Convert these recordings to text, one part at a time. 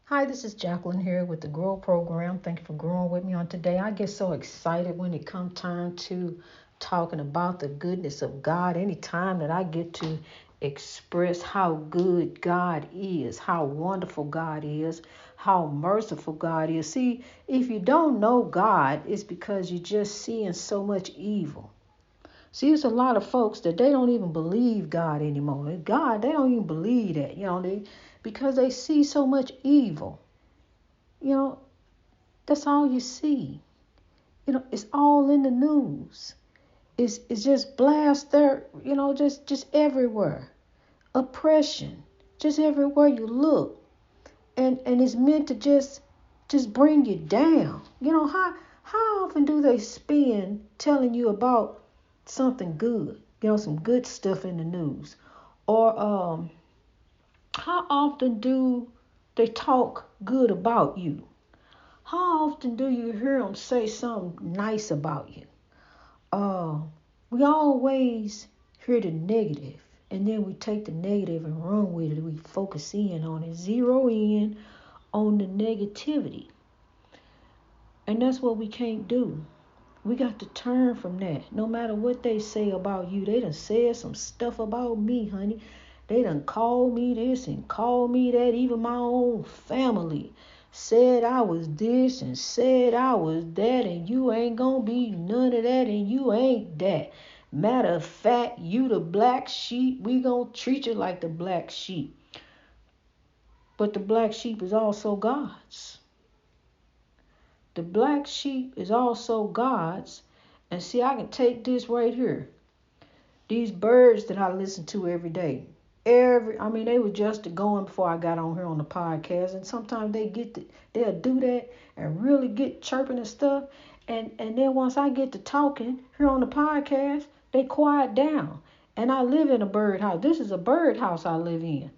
Hi, this is Jacqueline here with the Grow program. Thank you for growing with me on today. I get so excited when it comes time to talking about the goodness of God. Anytime that I get to express how good God is, how wonderful God is, how merciful God is. See, if you don't know God, it's because you're just seeing so much evil. See, there's a lot of folks that they don't even believe God anymore. God, they don't even believe that, because they see so much evil. You know, that's all you see. It's all in the news. It's just blast there, just everywhere. Oppression, just everywhere you look. And it's meant to just bring you down. How often do they spend telling you about something good? Some good stuff in the news. Or how often do they talk good about you? How often do you hear them say something nice about you? Uh, we always hear the negative, and then we take the negative and run with it. We focus in on it, zero in on the negativity. And that's what we can't do. We got to turn from that. No matter what they say about you, they done said some stuff about me, honey. They done called me this and called me that. Even my own family said I was this and said I was that, and you ain't gonna be none of that, and you ain't that. Matter of fact, you the black sheep. We gonna treat you like the black sheep. But the black sheep is also God's. The black sheep is also God's. And see, I can take this right here. These birds that I listen to every day. They were just going before I got on here on the podcast. And sometimes they'll do that and really get chirping and stuff. And then once I get to talking here on the podcast, they quiet down. And I live in a bird house. This is a bird house I live in.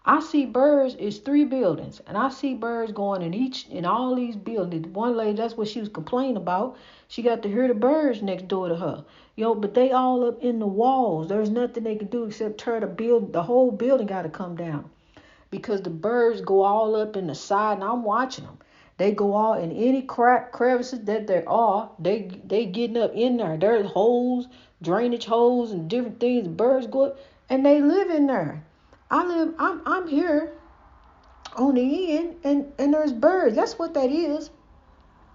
I see birds, it's 3 buildings, and I see birds going in all these buildings. One lady, that's what she was complaining about. She got to hear the birds next door to her. But they all up in the walls. There's nothing they can do except tear the whole building got to come down. Because the birds go all up in the side, and I'm watching them. They go all in any crevices that there are. They getting up in there. There's holes, drainage holes, and different things. Birds go up, and they live in there. I'm here on the end, and there's birds. That's what that is.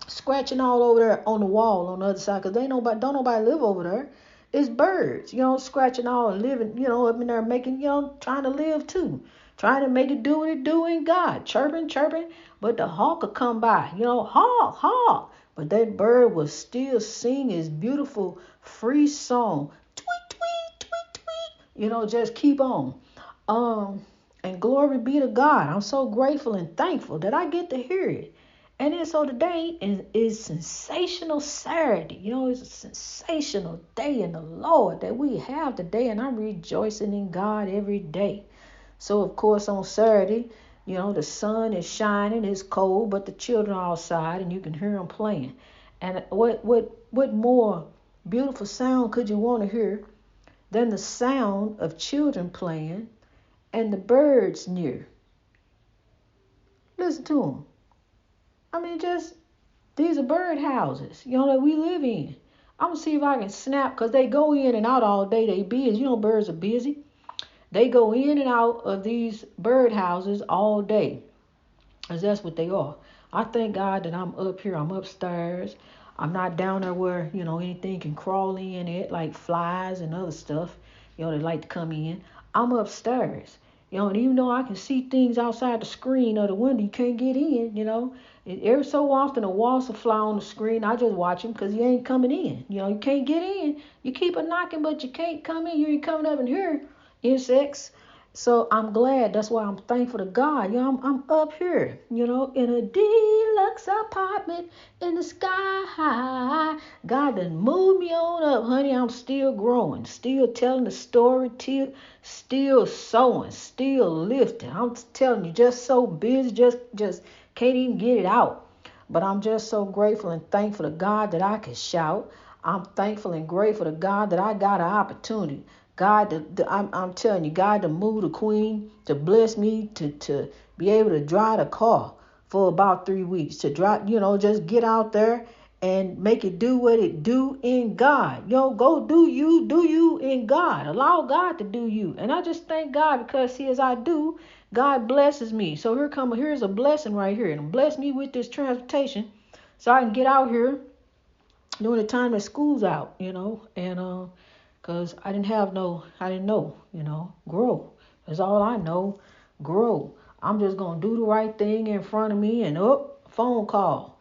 Scratching all over there on the wall on the other side, because don't nobody live over there. It's birds, scratching all and living, up in there making, trying to live too. Trying to make it do what it do in God. Chirping. But the hawk will come by, hawk. But that bird will still sing his beautiful free song. Tweet, tweet, tweet, tweet. Just keep on. And glory be to God. I'm so grateful and thankful that I get to hear it. And then so today is sensational Saturday. It's a sensational day in the Lord that we have today, and I'm rejoicing in God every day. So of course on Saturday, the sun is shining, it's cold, but the children are outside and you can hear them playing. And what more beautiful sound could you want to hear than the sound of children playing and the birds near? Listen to them. These are bird houses, that we live in. I'm going to see if I can snap, because they go in and out all day. They busy. Birds are busy. They go in and out of these bird houses all day, because that's what they are. I thank God that I'm up here. I'm upstairs. I'm not down there where, anything can crawl in it, like flies and other stuff, they like to come in. I'm upstairs. And even though I can see things outside the screen or the window, you can't get in, Every so often a wasp will fly on the screen. I just watch him because he ain't coming in. You can't get in. You keep a knocking, but you can't come in. You ain't coming up in here, insects. So I'm glad. That's why I'm thankful to God. I'm up here, in a deluxe apartment in the sky. God done moved me on up, honey. I'm still growing, still telling the story, still sowing, still lifting. I'm telling you, just so busy, just can't even get it out. But I'm just so grateful and thankful to God that I can shout. I'm thankful and grateful to God that I got an opportunity. I'm telling you, God to move the queen, to bless me, to be able to drive the car. for about 3 weeks to drop, just get out there and make it do what it do in God. Go do you in God. Allow God to do you. And I just thank God because see, as I do, God blesses me. So here's a blessing right here. And bless me with this transportation so I can get out here during the time that school's out, and because I didn't know, grow. That's all I know, grow. I'm just going to do the right thing in front of me and phone call.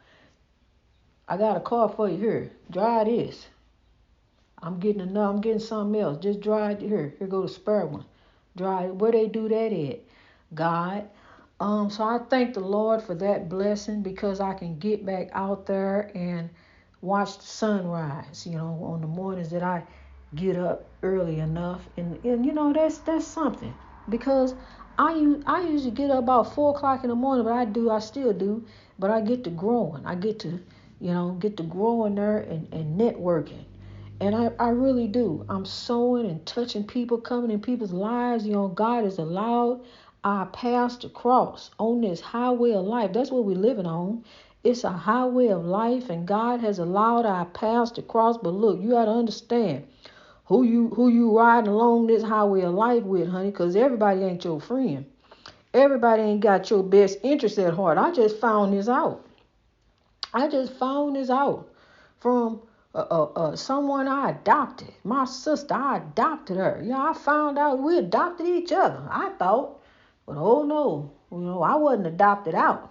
I got a call for you here. Dry this. I'm getting something else. Just dry it here. Here go the spare one. Dry it. Where they do that at? God. So I thank the Lord for that blessing because I can get back out there and watch the sunrise, on the mornings that I get up early enough. And that's something because I usually get up about 4 o'clock in the morning, but I still do, but I get to growing. I get to growing there and networking. And I really do. I'm sowing and touching people, coming in people's lives. God has allowed our paths to cross on this highway of life. That's what we're living on. It's a highway of life, and God has allowed our paths to cross. But look, you got to understand who you riding along this highway of life with, honey, because everybody ain't your friend. Everybody ain't got your best interest at heart. I just found this out. From someone I adopted. My sister, I adopted her. I found out we adopted each other. I thought, but oh no, I wasn't adopted out.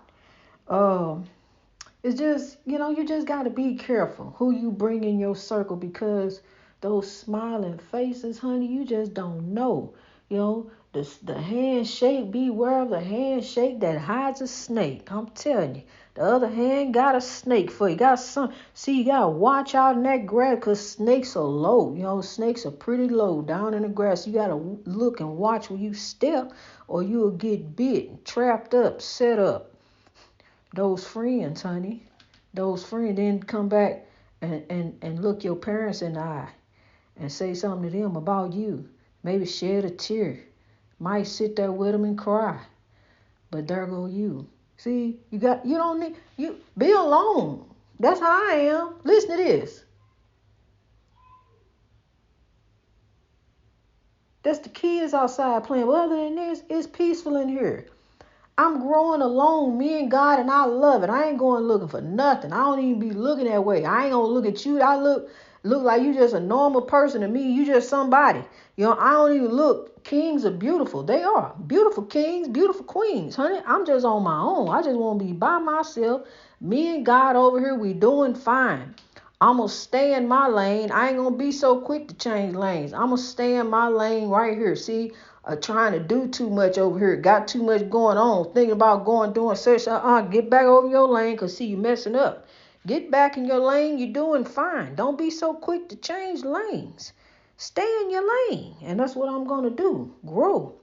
It's just, you just got to be careful who you bring in your circle because those smiling faces, honey, you just don't know. The handshake, beware of the handshake that hides a snake. I'm telling you. The other hand got a snake for you. You got to watch out in that grass because snakes are low. Snakes are pretty low down in the grass. You got to look and watch where you step or you'll get bit, trapped up, set up. Those friends, honey. Those friends then come back and look your parents in the eye and say something to them about you. Maybe shed a tear. Might sit there with them and cry. But there go you. See, you don't need, be alone. That's how I am. Listen to this. That's the kids outside playing. But other than this, it's peaceful in here. I'm growing alone, me and God, and I love it. I ain't going looking for nothing. I don't even be looking that way. I ain't going to look at you. I look like you just a normal person to me. You just somebody. I don't even look. Kings are beautiful. They are. Beautiful kings, beautiful queens. Honey, I'm just on my own. I just want to be by myself. Me and God over here, we doing fine. I'm going to stay in my lane. I ain't going to be so quick to change lanes. I'm going to stay in my lane right here. See, trying to do too much over here. Got too much going on. Thinking about doing search. Get back over your lane because, see, you messing up. Get back in your lane. You're doing fine. Don't be so quick to change lanes. Stay in your lane. And that's what I'm going to do. Grow.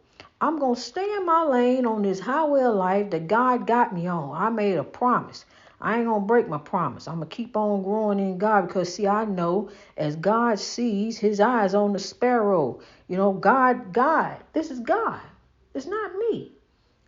I'm going to stay in my lane on this highway of life that God got me on. I made a promise. I ain't going to break my promise. I'm going to keep on growing in God because, see, I know as God sees, his eyes on the sparrow. God, this is God. It's not me.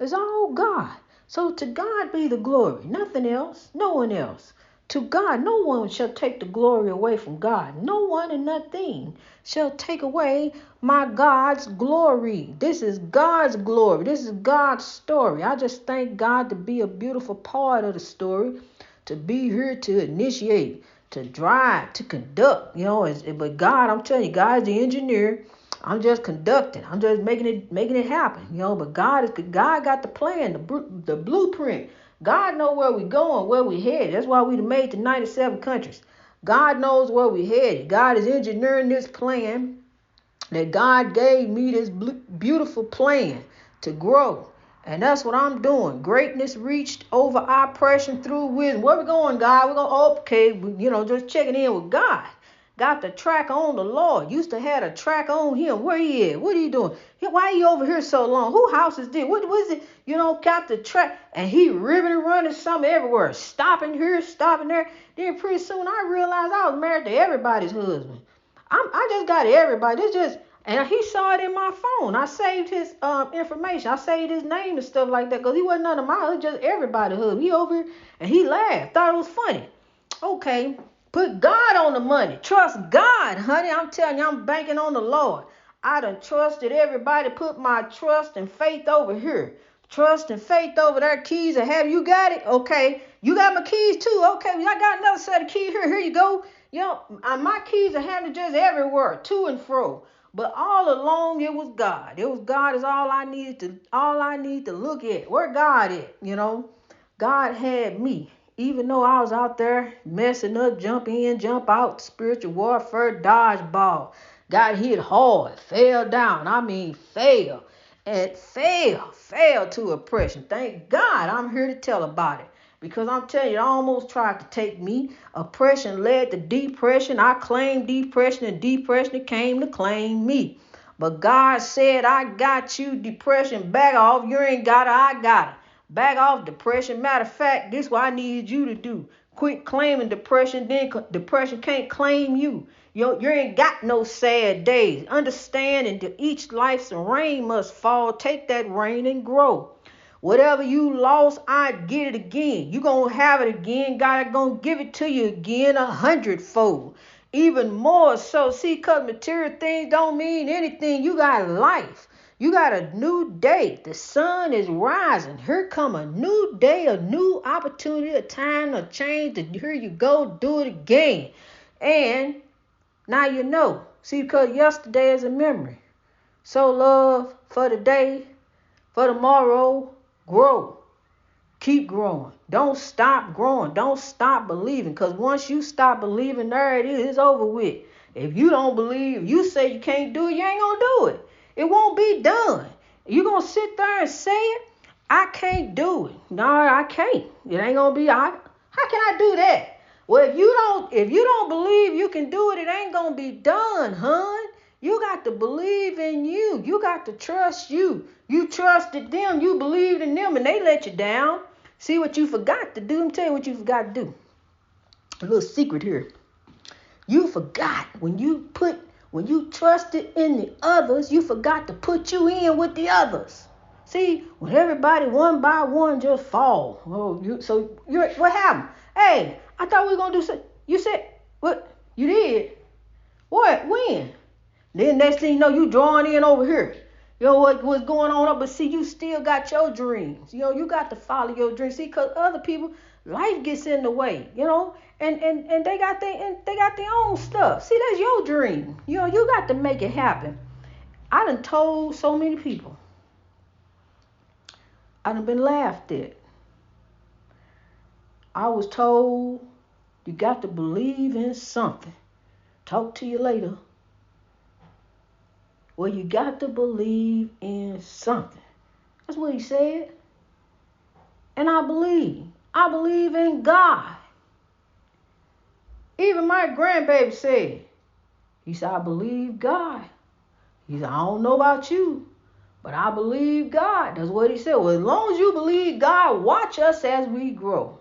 It's all God. So to God be the glory. Nothing else. No one else. To God, no one shall take the glory away from God. No one and nothing shall take away my God's glory. This is God's glory. This is God's story. I just thank God to be a beautiful part of the story, to be here to initiate, to drive, to conduct. But God, I'm telling you, God's the engineer. I'm just conducting. I'm just making it happen. But God got the plan, the blueprint. God knows where we're going, where we're headed. That's why we made to 97 countries. God knows where we're headed. God is engineering this plan that God gave me, this beautiful plan to grow. And that's what I'm doing. Greatness reached over oppression through wisdom. Where we going, God? We're going, just checking in with God. Got the track on the Lord. Used to have a track on him. Where he at? What are you doing? Why are you over here so long? Who house is this? What is it? Got the track. And he ribbon and running something everywhere. Stopping here, stopping there. Then pretty soon I realized I was married to everybody's husband. I just got everybody. It's just, And he saw it in my phone. I saved his information. I saved his name and stuff like that because he wasn't none of my hood, just everybody hood. He over here and he laughed, thought it was funny. Okay, put God on the money. Trust God, honey. I'm telling you, I'm banking on the Lord. I done trusted everybody, put my trust and faith over here. Trust and faith over there. Keys, and have you got it? Okay. You got my keys too. Okay. I got another set of keys here. Here you go. You know, my keys are handed just everywhere, to and fro. But all along it was God. It was God is all I need to look at. Where God at? You know, God had me. Even though I was out there messing up, jump in, jump out, spiritual warfare, dodgeball. Got hit hard, fell down. I mean, fell to oppression. Thank God I'm here to tell about it. Because I'm telling you, it almost tried to take me. Oppression led to depression. I claimed depression, and depression came to claim me. But God said, I got you, depression. Back off. You ain't got it. I got it. Back off, depression. Matter of fact, this is what I needed you to do. Quit claiming depression. Then depression can't claim you. You ain't got no sad days. Understand, into each life's rain must fall. Take that rain and grow. Whatever you lost, I get it again. You gonna have it again. God gonna give it to you again 100-fold. Even more so. See, because material things don't mean anything. You got life. You got a new day. The sun is rising. Here come a new day, a new opportunity, a time, a change. Here you go. Do it again. And now you know. See, because yesterday is a memory. So love for today, for tomorrow. Grow. Keep growing. Don't stop growing. Don't stop believing. Because once you stop believing, there it is. It's over with. If you don't believe, you say you can't do it, you ain't going to do it. It won't be done. You going to sit there and say it? I can't do it. No, I can't. It ain't going to be. How can I do that? Well, if you don't believe you can do it, it ain't going to be done, hon. You got to believe in you. You got to trust you. You trusted them. You believed in them, and they let you down. See what you forgot to do? Let me tell you what you forgot to do. A little secret here. You forgot when you trusted in the others, you forgot to put you in with the others. See, when everybody one by one just fall. What happened? Hey, I thought we were going to do something. You said, what? You did? What? When? Then next thing you know, you drawing in over here. You know what's going on up, but see, you still got your dreams. You know, you got to follow your dreams. See, because other people, life gets in the way, you know, and they got their own stuff. See, that's your dream. You know, you got to make it happen. I done told so many people. I done been laughed at. I was told you got to believe in something. Talk to you later. Well, you got to believe in something. That's what he said. And I believe. I believe in God. Even my grandbaby said, he said, I believe God. He said, I don't know about you, but I believe God. That's what he said. Well, as long as you believe God, watch us as we grow.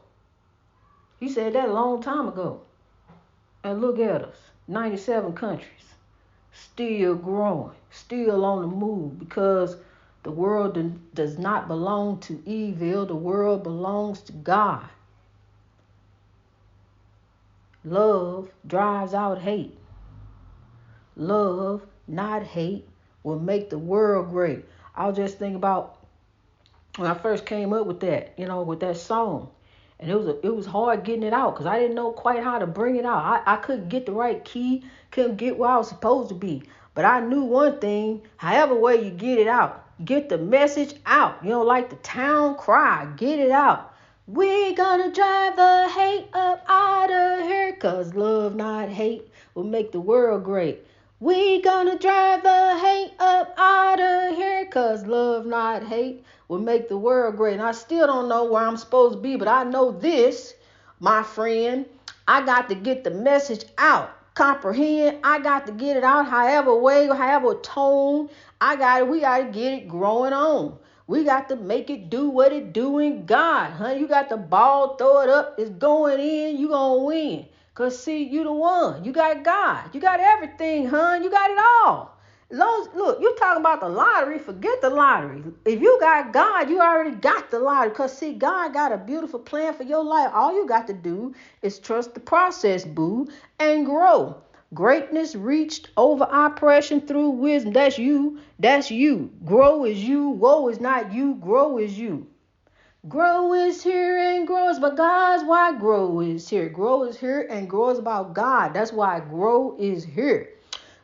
He said that a long time ago. And look at us. 97 countries. Still growing, still on the move, because the world does not belong to evil. The world belongs to God. Love drives out hate. Love, not hate, will make the world great. I was just thinking about when I first came up with that, with that song. And it was hard getting it out because I didn't know quite how to bring it out. I couldn't get the right key, couldn't get where I was supposed to be. But I knew one thing, however way you get it out, get the message out. Like the town cry, get it out. We're gonna drive the hate up out of here, cause love, not hate, will make the world great. We gonna drive the hate up out of here, cause love, not hate, will make the world great. And I still don't know where I'm supposed to be, but I know this, my friend. I got to get the message out. Comprehend. I got to get it out however way, however tone. We got to get it growing on. We got to make it do what it do in God. You got the ball, throw it up, it's going in, you gonna win. Because see, you the one. You got God. You got everything, You got it all. Look, you talking about the lottery, forget the lottery. If you got God, you already got the lottery. Because, see, God got a beautiful plan for your life. All you got to do is trust the process, boo, and grow. Greatness reached over oppression through wisdom. That's you. That's you. Grow is you. Woe is not you. Grow is you. Grow is here and grows but God's why grow is here. Grow is here and grows about God. That's why grow is here.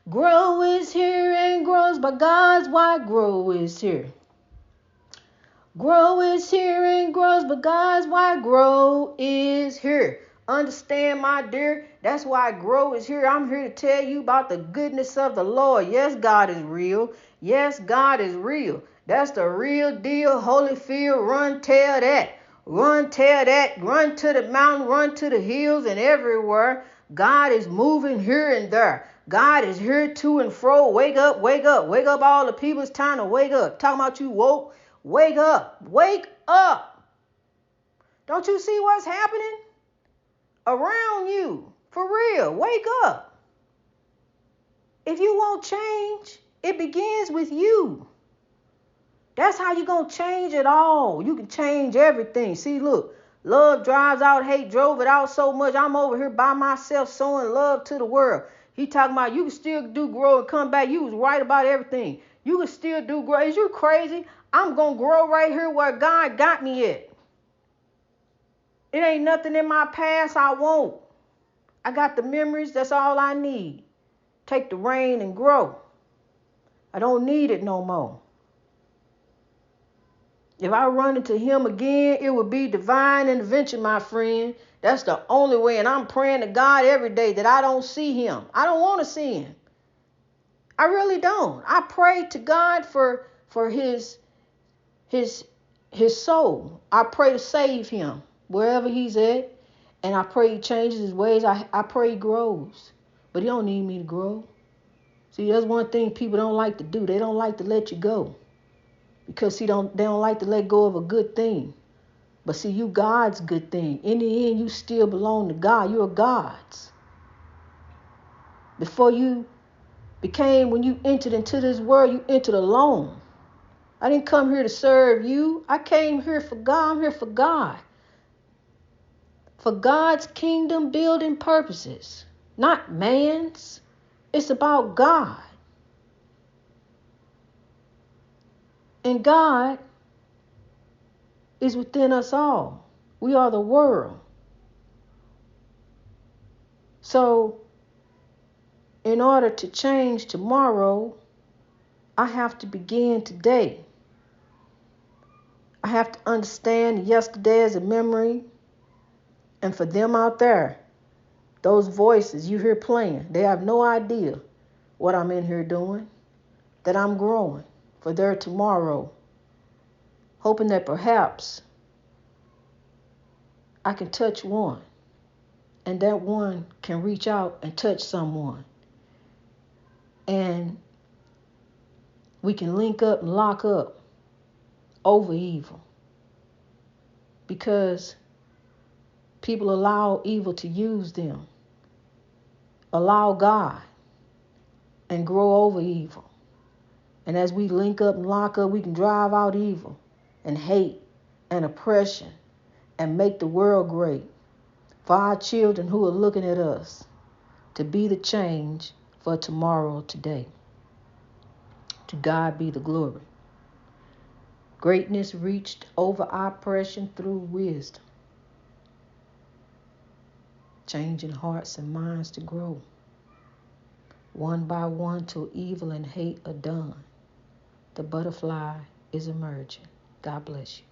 Grow is here and grows but God's why grow is here. Grow is here and grows but God's why grow is here. Understand, my dear, that's why grow is here. I'm here to tell you about the goodness of the Lord. Yes, God is real. Yes, God is real. That's the real deal. Holyfield, run, tell that. Run, tell that. Run to the mountain, run to the hills and everywhere. God is moving here and there. God is here to and fro. Wake up, wake up. Wake up all the people. It's time to wake up. Talking about you woke. Wake up. Wake up. Don't you see what's happening around you? For real. Wake up. If you want change, it begins with you. That's how you're going to change it all. You can change everything. See, look, love drives out hate, drove it out so much. I'm over here by myself sowing love to the world. He talking about you can still do grow and come back. You was right about everything. You can still do grow. Is you crazy? I'm going to grow right here where God got me at. It ain't nothing in my past I won't. I got the memories. That's all I need. Take the reign and grow. I don't need it no more. If I run into him again, it will be divine intervention, my friend. That's the only way. And I'm praying to God every day that I don't see him. I don't want to see him. I really don't. I pray to God for his soul. I pray to save him wherever he's at. And I pray he changes his ways. I pray he grows. But he don't need me to grow. See, that's one thing people don't like to do. They don't like to let you go. Because they don't like to let go of a good thing. But see, you God's good thing. In the end, you still belong to God. You're God's. When you entered into this world, you entered alone. I didn't come here to serve you. I came here for God. I'm here for God. For God's kingdom building purposes. Not man's. It's about God. And God is within us all. We are the world. So, in order to change tomorrow, I have to begin today. I have to understand yesterday as a memory. And for them out there, those voices you hear playing, they have no idea what I'm in here doing, that I'm growing for their tomorrow, hoping that perhaps I can touch one, and that one can reach out and touch someone, and we can link up and lock up over evil, because people allow evil to use them, allow God, and grow over evil. And as we link up and lock up, we can drive out evil and hate and oppression and make the world great for our children who are looking at us to be the change for tomorrow today. To God be the glory. Greatness reached over oppression through wisdom. Changing hearts and minds to grow. One by one till evil and hate are done. The butterfly is emerging. God bless you.